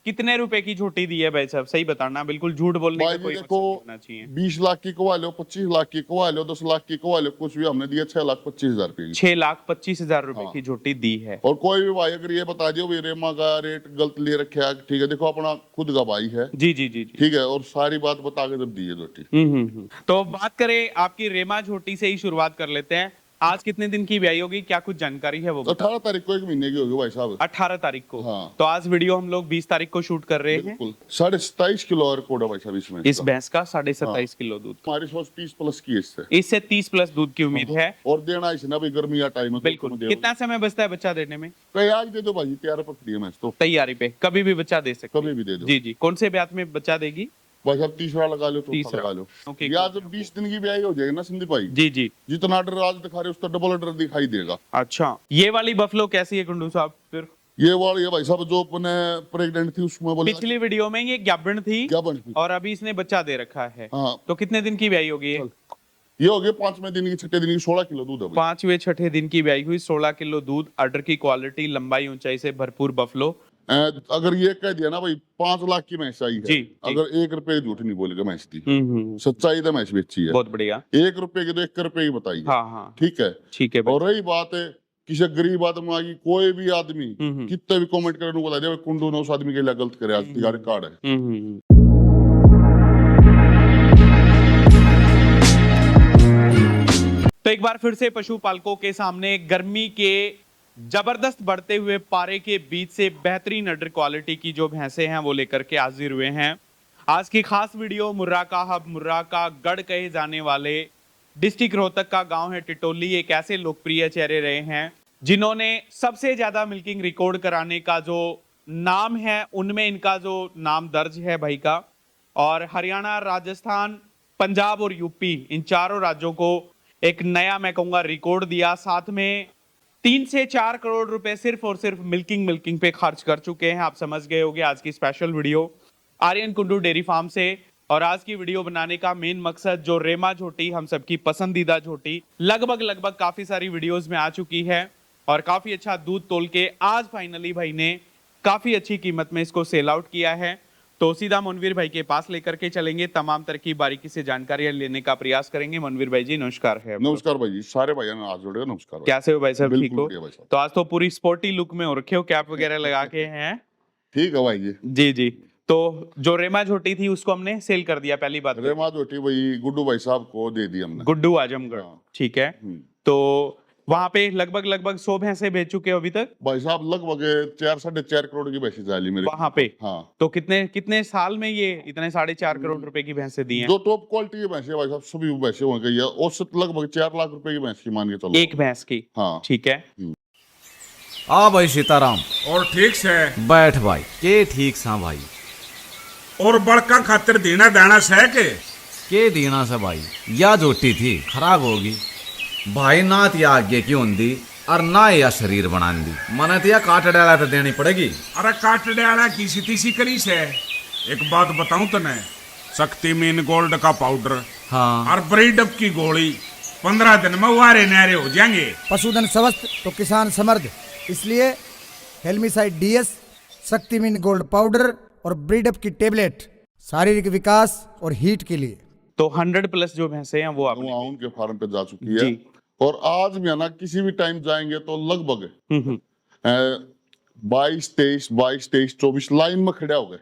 कितने रुपए की झोटी दी है भाई साहब, सही बताना, बिल्कुल झूठ बोलने का भाई जी कोई देखो, मकसद नहीं होना चाहिए। 20 लाख की कवा लो, 25 लाख की कवा लो, 10 लाख की कवा लो, कुछ भी हमने दिया 6,25,000 रुपए की। 6,25,000 रुपए हाँ। की झोटी दी है। और कोई भी भाई अगर ये बता दियो भाई रेमा का रेट गलत ले रखा है, ठीक है, देखो अपना खुद का भाई है, जी जी जी जी। ठीक है, और सारी बात बता के जब दी है झोटी। तो बात करें आपकी रेमा झोटी से ही शुरुआत कर लेते हैं। आज कितने दिन की ब्याई होगी, क्या कुछ जानकारी है वो तो बता। 18 तारीख को 1 महीने की होगी भाई साहब। 18 तारीख को। हाँ। तो आज वीडियो हम लोग 20 तारीख को शूट कर रहे हैं। बिल्कुल 27.5 किलो और कोड है भाई साहब इसमें। इस भैंस का 27.5 किलो दूध। हमारी सोच 30 प्लस की है इससे। इससे 30 प्लस दूध की उम्मीद है। और देना इसे ना भाई गर्मी या टाइम है तो बिल्कुल। तुम दे दो। कितना समय बचता है बच्चा देने में? तो आज दे दो भाई, तैयार पर खड़ी है मैं तो। तैयारी पे कभी भी बच्चा दे सकते कभी भी दे दो। जी जी। कौन से ब्यात में बच्चा देगी? भाई साहब तीसरा लगा लो, चौथा तीसरा। लगा लो। ओके। या जब 20 दिन की ब्याई हो जाएगी ना संदीप भाई, जी जी। जितना डर आज दिखा रहे हो उसका डबल डर दिखाई देगा। अच्छा, ये वाली बफलो कैसी है कुंडू साहब फिर? ये वाली है भाई साहब जो अपने प्रेग्नेंट थी उसमें बोले पिछली वीडियो में ये गाभिन थी क्या बन। और अभी इसने बच्चा दे रखा है। हाँ। तो कितने दिन की ब्याई होगी ये? ये हो गया 5वें दिन की, 6ठे दिन की, 16 किलो दूध है भाई। 5वें 6ठे दिन की ब्याई हुई, 16 किलो दूध, अडर की क्वालिटी, लंबाई ऊंचाई से भरपूर बफलो। अगर ये कह दिया ना भाई 5 लाख की भैंस आई है, जी, जी। अगर 1 रुपए झूठ नहीं बोलेगा भैंस दी, सच्चाई तो भैंस बेची है। बहुत बढ़िया। 1 रुपए की तो 1 रुपए की बताई है। हाँ हाँ ठीक है। ठीक है भाई। और रही बात है किसी गरीब आदमी आ गई, कोई भी आदमी कितने भी कमेंट करे बता दिया कुंडू ने उस आदमी के लिए गलत करे, आज तिहारी कार्ड है। तो एक बार फिर से पशुपालकों के सामने गर्मी के जबरदस्त बढ़ते हुए पारे के बीच से बेहतरीन अडर क्वालिटी की जो भैंसे हैं वो लेकर के हाजिर हुए हैं। आज की खास वीडियो मुर्रा का हब, मुर्रा का गढ़ कहे जाने वाले डिस्ट्रिक्ट रोहतक का गांव है टिटोली, एक ऐसे लोकप्रिय चेहरे रहे हैं जिन्होंने सबसे ज्यादा मिल्किंग रिकॉर्ड कराने का जो नाम है उनमें इनका जो नाम दर्ज है भाई का। और हरियाणा, राजस्थान, पंजाब और यूपी, इन चारों राज्यों को एक नया मैं कहूंगा रिकॉर्ड दिया। साथ में 3 से 4 करोड़ रुपए सिर्फ और सिर्फ मिल्किंग पे खर्च कर चुके हैं। आप समझ गए होंगे आज की special video Aryan Kundu dairy farm से। और आज की वीडियो बनाने का मेन मकसद जो रेमा झोटी, हम सबकी पसंदीदा झोटी, लगभग काफी सारी वीडियोस में आ चुकी है और काफी अच्छा दूध तोल के आज फाइनली भाई ने काफी अच्छी कीमत में इसको सेल आउट किया है। तो सीधा मनवीर भाई के पास लेकर के चलेंगे, तमाम तरह की बारीकी से जानकारी लेने का प्रयास करेंगे। मनवीर भाई जी नमस्कार है। नमस्कार भाई जी, सारे भाई ने आज जोड़ेगा। नमस्कार भाई। कैसे हो भाई साहब, ठीक हो? बढ़िया भाई साहब। तो आज तो पूरी स्पोर्टी लुक में हो रखे हो, कैप वगैरह लगा के हैं। ठीक है भाई जी। जी जी। तो जो रेमा झोटी थी उसको हमने सेल कर दिया, पहली बात। रेमा झोटी भाई गुड्डू भाई साहब को दे दी हमने। गुड्डू आजमगढ़। हाँ। ठीक है। तो वहां पे लगभग 100 भैंसे बेच चुके हो अभी तक? भाई साहब लगभग 4 साढ़े 4 करोड़ की भैंस डाली मेरे वहां पे। हाँ। तो कितने साल में ये इतने 4.5 करोड़ रुपए की भैंसे दी हैं? जो टॉप क्वालिटी की भैंस है भाई साहब सभी भैंसे हो गई है, औसत लगभग 4 लाख रुपए की भैंस की मान के चलो। एक भैंस की? हाँ। ठीक है। आ भाई सीताराम। और ठीक से बैठ भाई के ठीक सा भाई। और बड़का खातिर देना दाना सह के दीना से भाई या जोटी थी खराब होगी भाई, ना तिया आगे की होंदी और ना या शरीर बना दी, मने तिया काट डाला तो देनी पड़ेगी। अरे काट डाला किसी तीसी करी से। एक बात बताऊं तने, शक्ति मीन गोल्ड का पाउडर हाँ और ब्रीडअप की गोली 15 दिन में वारे नारे हो जाएंगे। पशुधन स्वस्थ तो किसान समृद्ध, इसलिए हेल्मिसाइड डीएस, शक्तिमीन गोल्ड पाउडर और ब्रीडअप की टेबलेट शारीरिक विकास और हीट के लिए। तो 100 प्लस जो भैंसे हैं वो आपने उनके फार्म पे जा चुकी है। और आज भी है ना किसी भी टाइम जाएंगे तो लगभग 22, 24 लाइन में खड़े हो गए।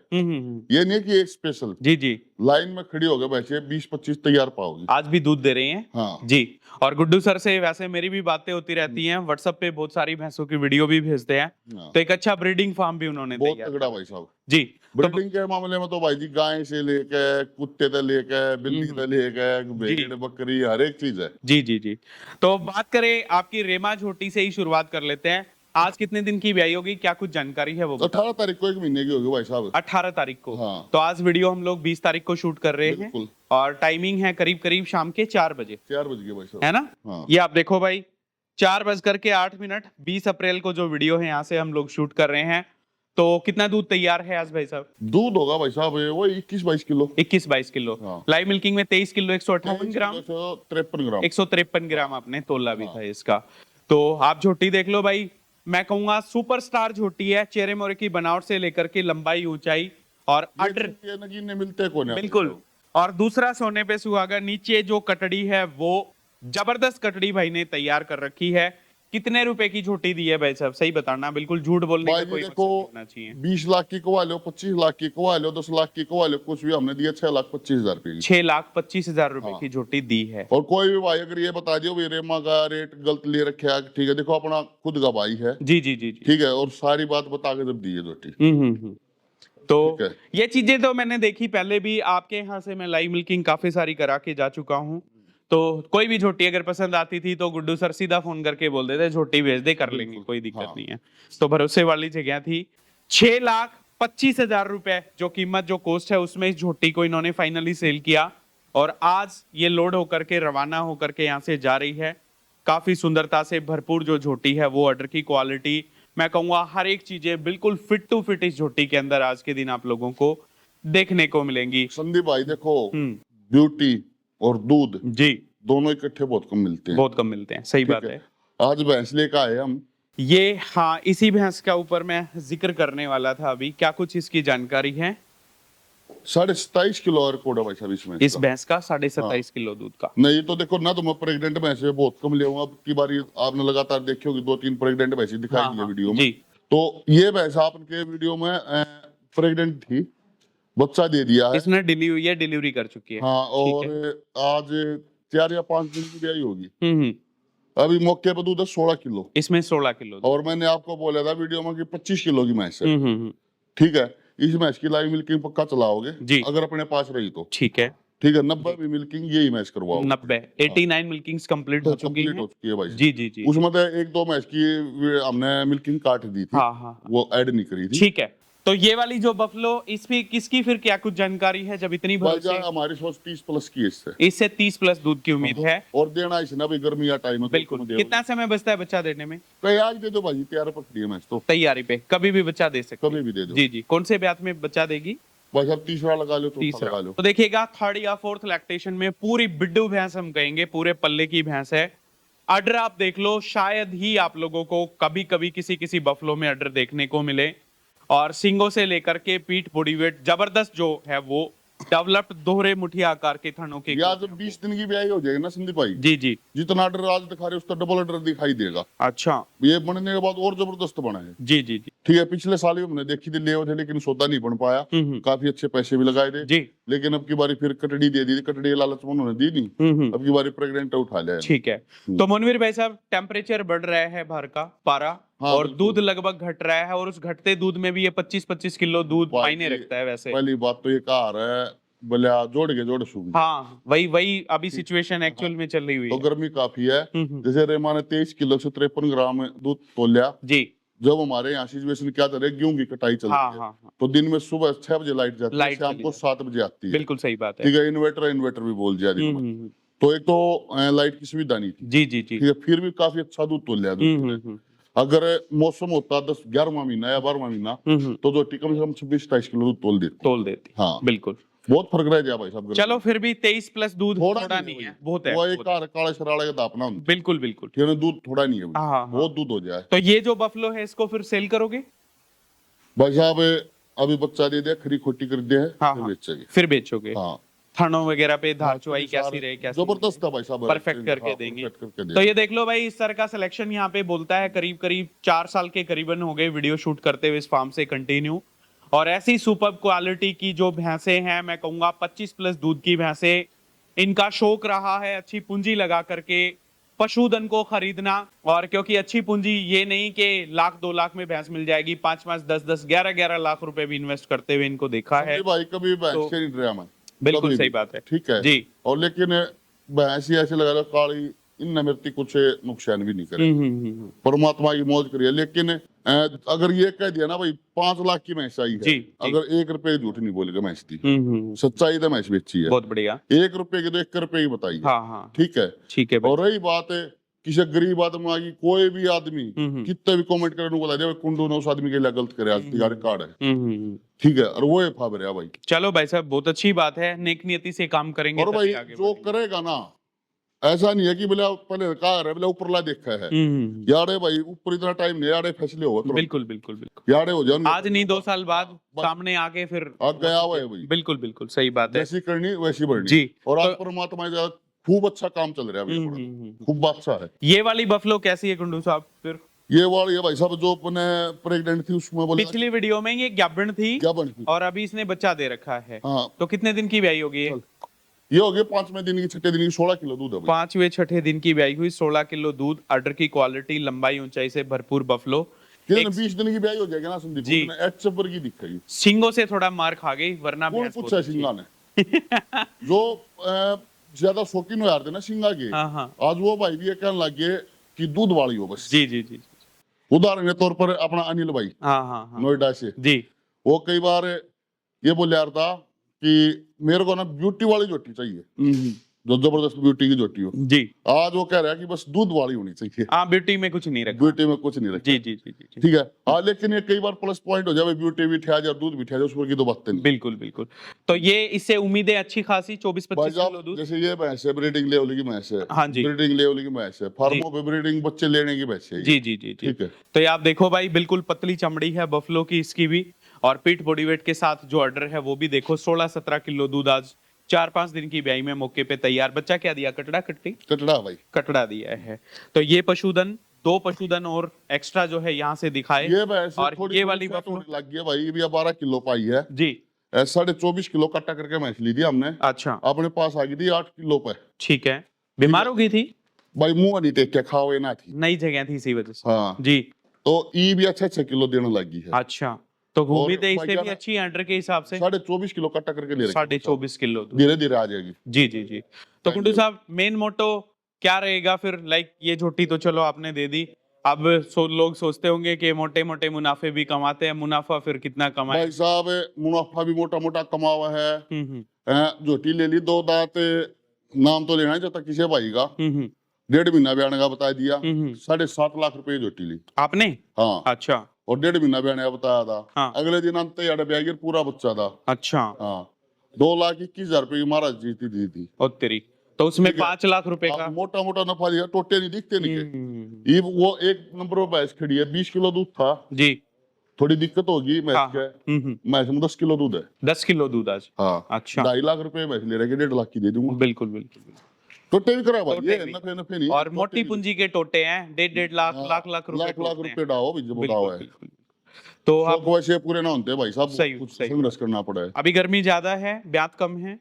ये नहीं कि एक स्पेशल जी जी लाइन में खड़ी हो गए वैसे 20-25 तैयार पाओगे। आज भी दूध दे रही हैं। हाँ। जी। और गुड्डू सर से वैसे मेरी भी बातें होती रहती हैं, व्हाट्सएप पे बहुत सारी भैंसों की वीडियो भी भेजते हैं। हाँ। तो एक अच्छा ब्रीडिंग फार्म भी उन्होंने बहुत तैयार तगड़ा भाई साहब। जी। ब्रीडिंग के मामले में तो भाई जी गाय से लेके कुत्ते से लेके बिल्ली से लेके भेड़ बकरी हर एक चीज है। जी जी जी। तो बात करें आपकी रेमा झोटी से ही शुरुआत कर लेते हैं। आज कितने दिन की ब्याई होगी, क्या कुछ जानकारी है वो बता। 18 तारीख को 1 महीने की होगी भाई साहब। 18 तारीख को। हाँ। तो आज वीडियो हम लोग 20 तारीख को शूट कर रहे हैं बिल्कुल। और टाइमिंग है करीब शाम के 4 बजे। 4 बज गए भाई साहब, है ना? हाँ। ये आप देखो भाई 4:08 20 अप्रैल को जो वीडियो है यहाँ से हम लोग शूट कर रहे हैं। तो कितना दूध तैयार है आज भाई साहब? दूध होगा भाई साहब वो 21-22 किलो। 21-22 किलो। हाँ। लाइव मिल्किंग में 23 किलो 158 ग्राम 153 ग्राम 153 ग्राम आपने तोला भी था इसका। तो आप झोटी देख लो भाई, मैं कहूंगा सुपरस्टार झोटी है, चेहरे मोरे की बनावट से लेकर के लंबाई, ऊंचाई और अडर ये नगीने मिलते कौन है? बिल्कुल। और दूसरा सोने पे सुहागा, नीचे जो कटड़ी है वो जबरदस्त कटड़ी भाई ने तैयार कर रखी है। कितने रुपए की झोटी दी है भाई साहब, सही बताना, बिल्कुल झूठ बोलने का भाई जी कोई देखो, मकसद नहीं होना चाहिए। 20 लाख की कवा लो, 25 लाख की कवा लो, 10 लाख की कवा लो, कुछ भी हमने दिया 6,25,000 रुपए की। 6,25,000 रुपए हाँ। की झोटी दी है। और कोई भी भाई अगर ये बता दियो भाई रेमा का रेट गलत ले रखा है, ठीक है, देखो अपना खुद का भाई है, जी जी जी जी। ठीक है, और सारी बात बता के जब दी है रोटी। तो ठीक है। ये चीजें तो मैंने देखी पहले भी, आपके यहाँ से मैं लाइव मिल्किंग काफी सारी करा के जा चुका हूँ। तो कोई भी झोटी अगर पसंद आती थी तो गुड्डू सर सीधा फोन करके बोल देते झोटी भेज दे, कर लेंगे, कोई दिक्कत हाँ। नहीं है। तो भरोसे वाली जगह थी। 6,25,000 रुपए जो कीमत, जो कॉस्ट है, उसमें इस झोटी को इन्होंने फाइनली सेल किया और आज ये लोड होकर के रवाना होकर के यहाँ से जा रही है। काफी सुंदरता से भरपूर जो झोटी है वो, ऑर्डर की क्वालिटी, मैं कहूंगा हर एक चीजें बिल्कुल फिट टू फिट इस झोटी के अंदर आज के दिन आप लोगों को देखने को मिलेंगी। संदीप भाई देखो, ब्यूटी और दूध जी दोनों इकट्ठे बहुत कम मिलते हैं। बहुत कम मिलते हैं, सही बात है। आज भैंस लेकर आए हम, ये हाँ, इसी भैंस का ऊपर मैं जिक्र करने वाला था अभी, क्या कुछ इसकी जानकारी है? 27.5 किलो और कोड़ा भाई साहब इसमें। इस भैंस का 27.5 किलो दूध का। नहीं तो देखो ना, तो मैं प्रेग्नेंट भैंस है बहुत कम ले, अब की बारी आपने लगातार देखी होगी, 2-3 प्रेग्नेंट भैंसी दिखाई हाँ, दी हाँ, वीडियो में। जी। तो ये भैंस आपके वीडियो में प्रेग्नेंट थी, बच्चा दे दिया है, इसने डिली हुई है, डिलीवरी कर चुकी है। हाँ, और आज 4 या 5 दिन की ब्याई होगी। हम्म। अभी मौके पर दूध है 16 किलो, इसमें 16 किलो दूध। और मैंने आपको बोला था वीडियो में कि 25 किलो की भैंस है। हम्म। ठीक है, इस मैच की लाइव मिल्किंग पक्का चलाओगे जी। अगर अपने पास रही तो। ठीक है। ठीक है, 90 भी मिल्किंग यही मैच करवाओ। 89 मिल्किंग्स कंप्लीट हो चुकी कंप्लीट हो है। चुकी है भाई। जी जी जी। उसमें तो 1-2 मैच की हमने मिल्किंग काट दी थी, हाँ हाँ, वो ऐड नहीं करी थी। ठीक है। तो ये वाली जो बफलो, इस पे किसकी फिर क्या कुछ जानकारी है, जब इतनी भाई भरोसे, जान हमारी सोच 30 प्लस की है इससे, इससे 30 प्लस दूध की उम्मीद है। और देना इसे ना भाई गर्मी या टाइम है तो बिल्कुल। तुम दे कितना समय बचता है बच्चा देने में? तो आज दे दो भाई, तैयार पकड़ी है मैच तो, तैयारी पे कभी भी बच्चा दे सकते कभी भी दे दो। जी जी। कौन से ब्यात में बच्चा देगी? भाई साहब तीसरा लगा लो, चौथा लगा लो। तो देखिएगा, 3rd या 4th लैक्टेशन में पूरी बिड्डू भैंस हम कहेंगे, पूरे पल्ले की भैंस है। अडर आप देख लो, शायद ही आप लोगों को कभी कभी किसी बफलो में अडर देखने को मिले। और सींगों से लेकर के पीठ, बॉडी वेट जबरदस्त जो है वो, डेवलप्ड दोहरे मुठिया आकार के थनों के। या जब 20 दिन की ब्याई हो जाएगी ना संदीप भाई, जी जी। जितना ऑर्डर आज दिखा रहे उसका डबल ऑर्डर दिखाई देगा। अच्छा। ये बनने के बाद और जबरदस्त बना है। जी जी जी ठीक है, पिछले साल भी हमने देखी थी, ले थे, लेकिन सौदा नहीं बन पाया, काफी अच्छे पैसे भी लगाए थे जी। लेकिन अब की बारी फिर कटड़ी दे दी थी, कटड़ी के लालच में उन्होंने दी नहीं, अब की बारी प्रेग्नेंट उठा लिया है। ठीक है। तो मनवीर भाई साहब, टेम्परेचर बढ़ रहा है बाहर का पारा, हाँ, और बिल्कुल। दूध लगभग घट रहा है, और उस घटते दूध में भी ये 25-25 किलो दूध मायने रखता है वैसे। पहली बात तो ये कहा रहा है बोले जोड़ के जोड़ सूंगी। हाँ, वही अभी सिचुएशन एक्चुअल में चल रही हुई तो है। गर्मी काफी है। जैसे रेमा ने 23 किलो से 53 ग्राम दूध तोलिया। जी। जब हमारे यहाँ सिचुएशन क्या चल रही है, गेहूं की कटाई चल हाँ रही है, हाँ हाँ, तो दिन में सुबह 6 बजे लाइट जाती है, लाइट शाम चली को जाती 7 बजे आती है। बिल्कुल सही बात है। ठीक है, इन्वर्टर भी बोल दिया दिन में। तो एक तो लाइट की सुविधा नहीं थी। जी जी जी। ठीक है, फिर भी काफी अच्छा दूध तोल लिया। अगर मौसम होता 10-11वां महीना या 12वां महीना, तो जो कम से कम 26-28 किलो दूध तोल देती। हाँ बिल्कुल। बहुत फर्क रह गया भाई साहब। चलो फिर भी 23 प्लस दूध थोड़ा नहीं है, बहुत है। वो एक काले शराड़े का दापना होता है। बिल्कुल बिल्कुल। ठीक है, दूध थोड़ा नहीं है, हाँ, हाँ। बहुत दूध हो जाए। तो ये जो बफलो है, इसको फिर सेल करोगे? भाई साहब अभी बच्चा दे दिया, खरी खोटी कर दिया है, हाँ, फिर हाँ। बेचेंगे। फिर बेचोगे? हाँ, थानों वगैरह पे धार चुवाई कैसी रहे, कैसी जबरदस्त था भाई साहब, परफेक्ट करके हाँ, देंगे। perfect करके तो देंगे। ये देख लो भाई, इस तरह का सिलेक्शन यहाँ पे बोलता है। करीब करीब 4 साल के करीबन हो गए वीडियो शूट करते हुए इस फार्म से कंटिन्यू, और ऐसी सुपर क्वालिटी की जो भैंसे हैं, मैं कहूंगा 25 प्लस दूध की भैंसे, इनका शौक रहा है अच्छी पूंजी लगा करके पशुधन को खरीदना। और क्योंकि अच्छी पूंजी ये नहीं कि 1,00,000 2 लाख में भैंस मिल जाएगी, 5-5 10-10 11-11 लाख रुपए भी इन्वेस्ट करते हुए इनको देखा है। भाई कभी भैंस तो- के नहीं ड्रामा है, बिल्कुल कभी सही भी। बात है। ठीक है जी। और लेकिन भैंस ही ऐसे लगा लो काली, इन मेरे कुछ नुकसान भी नहीं करे, परमात्मा की मौज करिए। लेकिन अगर ये कह दिया ना भाई 5 लाख की भैंस आई है, जी। अगर 1 रुपए झूठ नहीं बोलेगा भैंस दी, सच्चाई तो भैंस बेची है। बहुत बढ़िया। 1 रुपए की तो 1 रुपए की बताइए। हाँ हाँ, ठीक है। ठीक है भाई। और रही बात है किसी गरीब आदमी आ गई, कोई भी आदमी कितने भी कमेंट करे बता दे कुंडू ने उस आदमी के लिए गलत करे, आज तिगारे कार्ड है। ठीक है, और वो है फाब रहा भाई। चलो भाई साहब, बहुत अच्छी बात है, नेक नियति से काम करेंगे और तभी भाई आगे जो बढ़ेंगे। करेगा ना ऐसा नहीं है कि बोले पहले कहा है बोले ऊपर ला देखा है यारे भाई ऊपर इतना टाइम नहीं यारे फैसले हो तो बिल्कुल बिल्कुल बिल्कुल। यारे हो जाओ आज नहीं 2 साल बाद सामने आके फिर आ गया हुआ है भाई बिल्कुल बिल्कुल सही बात है जैसी करनी वैसी बढ़नी जी। और आज तो- परमात्मा का खूब अच्छा काम चल रहा है अभी खूब अच्छा है। ये वाली बफलो कैसी है कुंडू साहब फिर? ये वाली ये भाई साहब जो अपने प्रेग्नेंट थी उसमें बोले पिछली वीडियो में ये गैबन थी क्या बनती और अभी इसने बच्चा दे रखा है। हाँ तो कितने दिन की ब्याई होगी ये? ये हो गया 5वें दिन की 6ठे दिन की 16 किलो दूध है भाई। 5वें 6ठे दिन की ब्याई हुई, 16 किलो दूध, अडर की क्वालिटी, लंबाई ऊंचाई से भरपूर बफलो। कितने 20 दिन की ब्याह हो जाएगी ना संदीप जी। उसमें एच चब्बर की दिखेगी सिंगों से थोड़ा मार खा गई वरना कौन भैंस पूछा बहुत है सिंगा ने जो ज्यादा शौकीन हो यार थे ना सिंगा के हाँ हाँ आज वो भाई भी ये कहने लग गए कि दूध वाली हो बस। जी जी जी उदाहरण के तौर पर अपना अनिल भाई हाँ हाँ हाँ नोएडा से जी वो कई बार ये बोल यार था कि मेरे को ना ब्यूटी वाली जोटी चाहिए जो जबरदस्त ब्यूटी की जोटी हो। जी आज वो कह रहा है कि बस दूध वाली होनी चाहिए हाँ ब्यूटी में कुछ नहीं रखा। ब्यूटी में कुछ नहीं रखा जी जी जी जी जी। ठीक है हाँ लेकिन ये कई बार प्लस पॉइंट हो जाए ब्यूटी भी ठा जाए दूध भी ठा जाए उसमें की तो बातें नहीं। बिल्कुल बिल्कुल। तो ये इससे उम्मीदें अच्छी खासी 24-25 भाई किलो साहब दूध। जैसे ये भैंस है ब्रीडिंग लेवल की भैंस है हाँ जी। ब्रीडिंग लेवल की भैंस है फार्मों पे ब्रीडिंग बच्चे लेने की भैंस है ये। जी जी जी जी। ठीक है तो ये आप देखो भाई बिल्कुल पतली चमड़ी है बफलो की इसकी भी और पीठ बॉडी वेट के साथ जो ऑर्डर है वो भी देखो 16-17 किलो दूध आज 4-5 दिन की ब्याई में मौके पे तैयार। बच्चा क्या दिया? कटड़ा कट्टी कटड़ा भाई कटड़ा दिया है। तो ये पशुधन 2 पशुधन और एक्स्ट्रा जो है यहाँ से दिखाए ये भैंस और थोड़ी ये वाली फैट बफलो होने लग गई है भाई ये भी 12 किलो पाई है जी 24.5 किलो कट्टा करके भैंस ली थी हमने अच्छा अपने पास आ गई थी 8 किलो पे ठीक है। बीमार हो गई थी? भाई मुंह नहीं टेक के खाओ ये ना थी नई जगह थी इसी वजह से हाँ जी। तो ई भी अच्छा 6 किलो देने लगी है अच्छा तो उम्मीद है भाई इससे क्या भी ना- अच्छी है अंडर के हिसाब से 24.5 किलो कट्टा करके ले रखी है। 24.5 किलो दूध। धीरे धीरे आ जाएगी जी जी जी। तो कुंडू साहब मेन मोटो क्या रहेगा फिर? लाइक ये झोटी तो चलो आपने दे दी, अब लोग सोचते होंगे कि मोटे मोटे मुनाफे भी कमाते हैं, मुनाफा फिर कितना कमाए? भाई साहब मुनाफा भी मोटा मोटा कमा हुआ है हम्म झोटी ले ली 2 दांत नाम तो लेना है जब तक किसी भाई का हम्म 1.5 महीना बयाने का बता दिया हम्म। 7.5 लाख रुपए की झोटी ली आपने? हाँ अच्छा और 1.5 महीना बयाने का बताया था हाँ। अगले दिन अंत यार ब्याह पूरा बच्चा था अच्छा हाँ 2,21,000 रुपए की महाराज जीती दी थी और तेरी तो उसमें ठीक है। 5 लाख रुपए का मोटा मोटा नफा दिया टोटे नहीं दिखते नहीं हम्म, ये वो एक नंबर पर भैंस खड़ी है 20 किलो दूध था जी थोड़ी दिक्कत होगी हाँ भैंस के भैंस में 10 किलो दूध है 10 किलो दूध आज। हाँ अच्छा 2.5 लाख रुपए भैंस ले रहे 1.5 लाख की दे दूंगा बिल्कुल बिल्कुल बिल्कुल। टोटे भी करा भाई टोटे ये भी। नफे नहीं और मोटी पूंजी के टोटे हैं 1.5 लाख हाँ, लाख रुपए लाख टोटते हैं। रुपए डाओ भी जो बताओ बिल्कुल है बिल्कुल। तो आप शौक वैसे पूरे ना होते भाई साहब सही, कुछ सही। संघर्ष करना पड़ा है अभी गर्मी ज्यादा है, ब्यात कम है?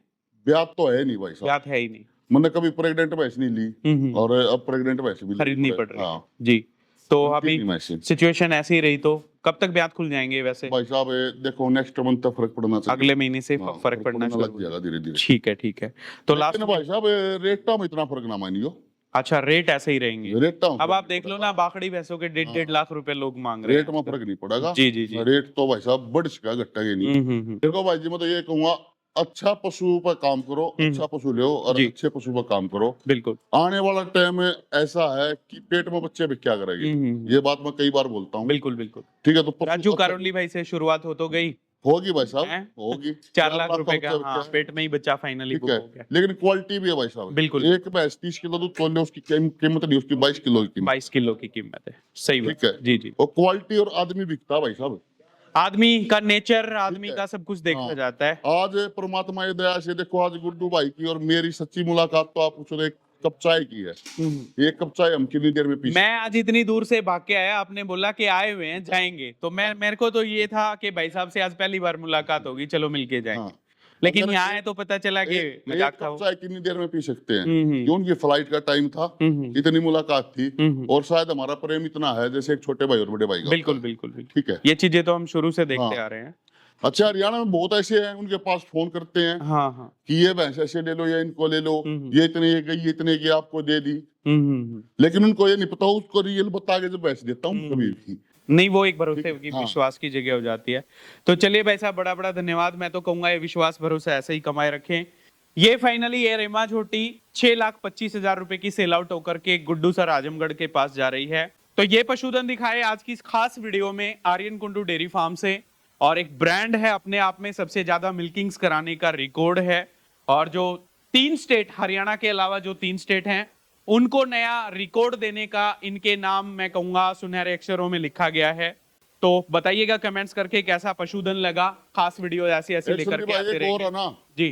ब्याज तो है नहीं भाई साहब ब्यात है ही नहीं। मैंने कभी प्रेग्नेंट भैंस नहीं ली और अब प्रेग्नेंट भैंस भी खरीदनी पड़ रही है हाँ जी। तो अभी तीन भैंसें। सिचुएशन ऐसी रही तो कब तक ब्यात खुल जाएंगे वैसे? भाई साहब ये देखो नेक्स्ट मंथ तक फर्क पड़ना चाहिए अगले महीने से हाँ, फर्क पड़ना शुरू लग जाएगा धीरे धीरे ठीक है ठीक है। तो लास्ट लेकिन भाई साहब रेटा में इतना फर्क ना मानियो अच्छा रेट ऐसे ही रहेंगे। रेटा में अब फर्क आप देख लो ना बाखड़ी भैंसों के 1.5 लाख रुपए लोग मांग रहे रेट में फर्क नहीं पड़ेगा जी, जी, जी। रेट तो भाई साहब बढ़ सका घटा के नहीं हैं। देखो भाई जी मैं तो ये कहूंगा अच्छा पशु पर काम करो अच्छा पशु लो और जी। अच्छे पशु पर काम करो बिल्कुल आने वाला टाइम ऐसा है कि पेट में बच्चे भी क्या करेंगे ये बात मैं कई बार बोलता हूँ बिल्कुल बिल्कुल। ठीक है तो पशु राजू अच्छा- कारोली भाई से शुरुआत हो तो गई होगी भाई साहब हैं? होगी 4 लाख रुपए का बच्चा हाँ, बच्चा है। पेट में ही बच्चा फाइनली ठीक बुक है हो गया। लेकिन क्वालिटी भी है भाई साहब बिल्कुल। एक भैंस 30 किलो दूध तोल ले उसकी कीमत नहीं उसकी 22 किलो की कीमत 22 किलो की कीमत है सही बात ठीक है जी जी। और क्वालिटी और आदमी बिकता है भाई साहब आदमी का नेचर आदमी है। का सब कुछ देखा हाँ। जाता है। आज परमात्मा की दया से देखो आज गुड्डू भाई की और मेरी सच्ची मुलाकात तो आप पूछो एक कप चाय की है एक कप चाय हम कितनी देर में पी मैं आज इतनी दूर से भाग के आया, आपने बोला कि आए हुए हैं जाएंगे, तो मैं मेरे को तो ये था कि भाई साहब से आज पहली बार मुलाकात होगी, चलो मिलके जाएंगे। हाँ। लेकिन अगर यहाँ एक- आए तो पता चला कि एक मजाक था कप वो। चाय कितनी देर में पी सकते हैं हम्म। क्यों उनकी फ्लाइट का टाइम था इतनी मुलाकात थी हम्म। और शायद हमारा प्रेम इतना है जैसे एक छोटे भाई और बड़े भाई का बिल्कुल होता है। बिल्कुल बिल्कुल। ठीक है ये चीजें तो हम शुरू से देखते हाँ। आ रहे हैं। अच्छा हरियाणा में बहुत ऐसे हैं उनके पास फोन करते हैं हाँ हाँ कि ये भैंस ऐसे ले लो या इनको ले लो ये इतने की गई ये इतने की आपको दे दी लेकिन उनको ये नहीं पता उसको रियल बता के जो भैंस देता हूँ कभी भी नहीं वो एक भरोसे की हाँ। विश्वास की जगह हो जाती है। तो चलिए भाई साहब बड़ा बड़ा धन्यवाद। मैं तो कहूंगा ये विश्वास भरोसा ऐसे ही कमाए रखें। ये फाइनली ये रेमा झोटी 6,25,000 रुपए की सेल आउट होकर के गुड्डू सर आजमगढ़ के पास जा रही है। तो ये पशुधन दिखाए आज की इस खास वीडियो में आर्यन कुंडू डेयरी फार्म से, और एक ब्रांड है अपने आप में, सबसे ज्यादा मिल्किंग्स कराने का रिकॉर्ड है। और जो 3 स्टेट हरियाणा के अलावा जो 3 स्टेट हैं उनको नया रिकॉर्ड देने का इनके नाम मैं कहूंगा सुनहरे अक्षरों में लिखा गया है। तो बताइएगा कमेंट्स करके कैसा पशुधन लगा। खास वीडियो ऐसी ऐसी एक लेकर संदीप के भाई, आते एक और है रहेंगे ना, जी।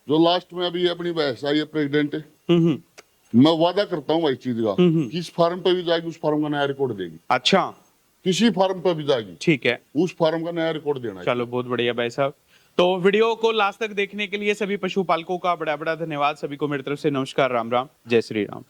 जो लास्ट में अभी अपनी भैंस आई है प्रेग्नेंट, हम्म। मैं वादा करता हूँ भाई चीज का, किस फार्म पे भी जाएगी उस फार्म का नया रिकॉर्ड देगी। अच्छा किसी फार्म पे भी जाएगी ठीक है, उस फार्म का नया रिकॉर्ड देना है। चलो बहुत बढ़िया भाई साहब। तो वीडियो को लास्ट तक देखने के लिए सभी पशुपालकों का बड़ा बड़ा धन्यवाद। सभी को मेरी तरफ से नमस्कार, राम राम, जय श्री राम।